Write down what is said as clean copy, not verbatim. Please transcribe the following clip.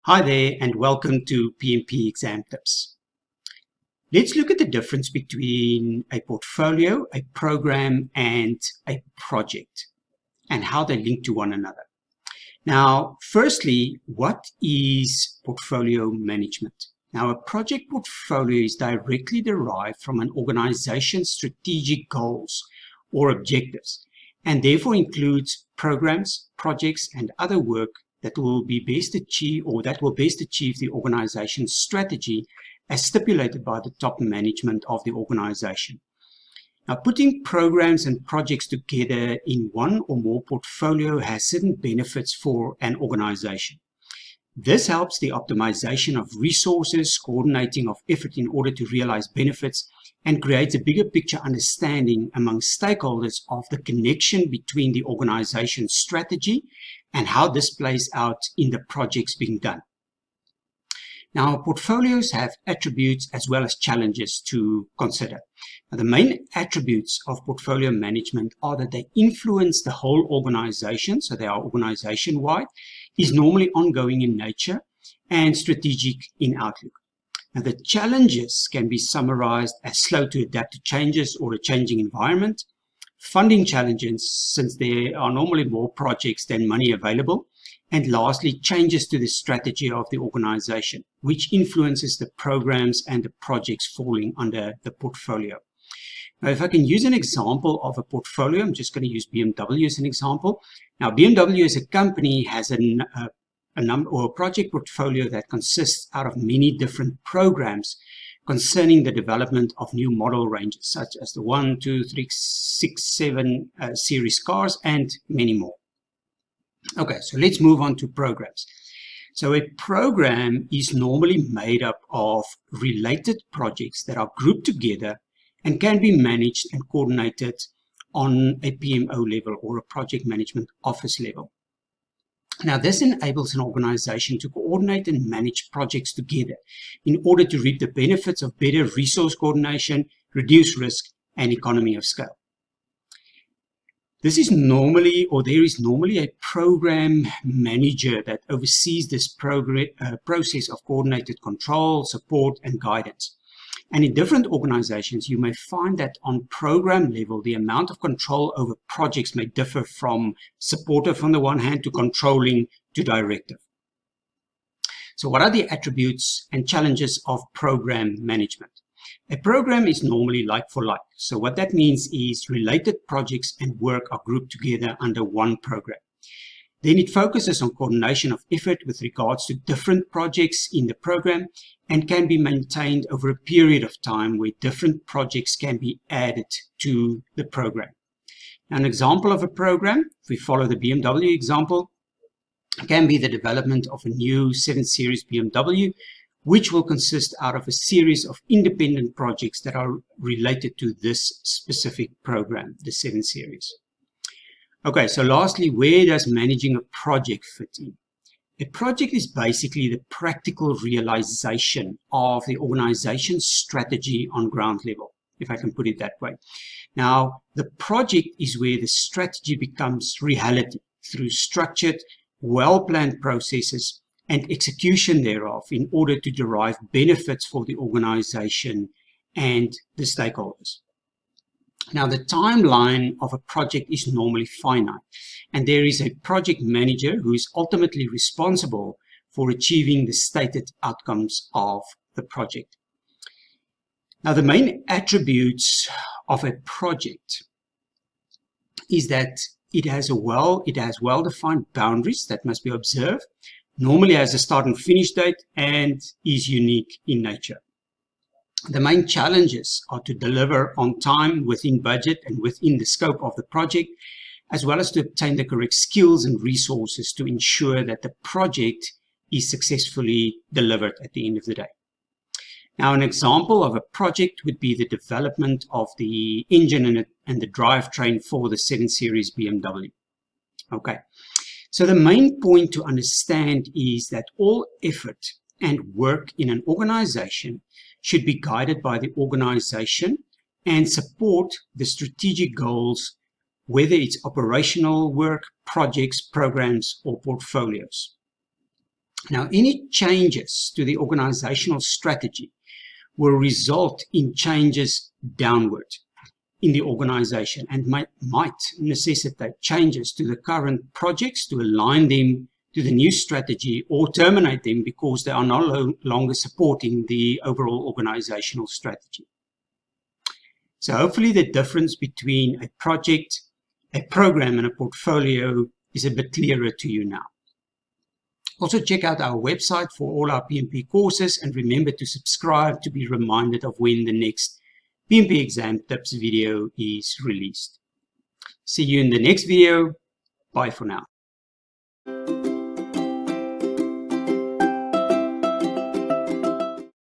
Hi there and welcome to PMP Exam Tips. Let's look at the difference between a portfolio, a program, and a project and how they link to one another. Now, firstly, what is portfolio management? Now, a project portfolio is directly derived from an organization's strategic goals or objectives and therefore includes programs, projects, and other work that will best achieve the organization's strategy as stipulated by the top management of the organization. Now, putting programs and projects together in one or more portfolio has certain benefits for an organization. This helps the optimization of resources, coordinating of effort in order to realize benefits, and creates a bigger picture understanding among stakeholders of the connection between the organization's strategy and how this plays out in the projects being done. Now, portfolios have attributes as well as challenges to consider. Now, the main attributes of portfolio management are that they influence the whole organization, so they are organization-wide, is normally ongoing in nature, and strategic in outlook. Now, the challenges can be summarized as slow to adapt to changes or a changing environment, funding challenges since there are normally more projects than money available, and lastly, changes to the strategy of the organization, which influences the programs and the projects falling under the portfolio. Now, if I can use an example of a portfolio, I'm just going to use BMW as an example. Now, BMW as a company has a number or a project portfolio that consists out of many different programs concerning the development of new model ranges, such as the 1, 2, 3, 6, 7 series cars and many more. Okay, so let's move on to programs. So a program is normally made up of related projects that are grouped together and can be managed and coordinated on a PMO level or a project management office level. Now, this enables an organization to coordinate and manage projects together in order to reap the benefits of better resource coordination, reduce risk, and economy of scale. There is normally a program manager that oversees this process of coordinated control, support, and guidance. And in different organizations, you may find that on program level, the amount of control over projects may differ from supportive on the one hand to controlling to directive. So what are the attributes and challenges of program management? A program is normally like for like. So what that means is related projects and work are grouped together under one program. Then it focuses on coordination of effort with regards to different projects in the program and can be maintained over a period of time where different projects can be added to the program. Now, an example of a program, if we follow the BMW example, can be the development of a new 7 Series BMW, which will consist out of a series of independent projects that are related to this specific program, the 7 Series. Okay, so lastly, where does managing a project fit in? A project is basically the practical realization of the organization's strategy on ground level, if I can put it that way. Now, the project is where the strategy becomes reality through structured, well-planned processes and execution thereof in order to derive benefits for the organization and the stakeholders. Now, the timeline of a project is normally finite, and there is a project manager who is ultimately responsible for achieving the stated outcomes of the project. Now, the main attributes of a project is that it has well-defined boundaries that must be observed, normally has a start and finish date, and is unique in nature. The main challenges are to deliver on time, within budget, and within the scope of the project, as well as to obtain the correct skills and resources to ensure that the project is successfully delivered at the end of the day. Now, an example of a project would be the development of the engine and the drivetrain for the 7 Series BMW. Okay. So the main point to understand is that all effort and work in an organization should be guided by the organization and support the strategic goals, whether it's operational work, projects, programs, or portfolios. Now, any changes to the organizational strategy will result in changes downward in the organization and might necessitate changes to the current projects to align them to the new strategy or terminate them because they are no longer supporting the overall organizational strategy. So hopefully the difference between a project, a program, and a portfolio is a bit clearer to you now. Also check out our website for all our PMP courses, and remember to subscribe to be reminded of when the next PMP exam tips video is released. See you in the next video. Bye for now.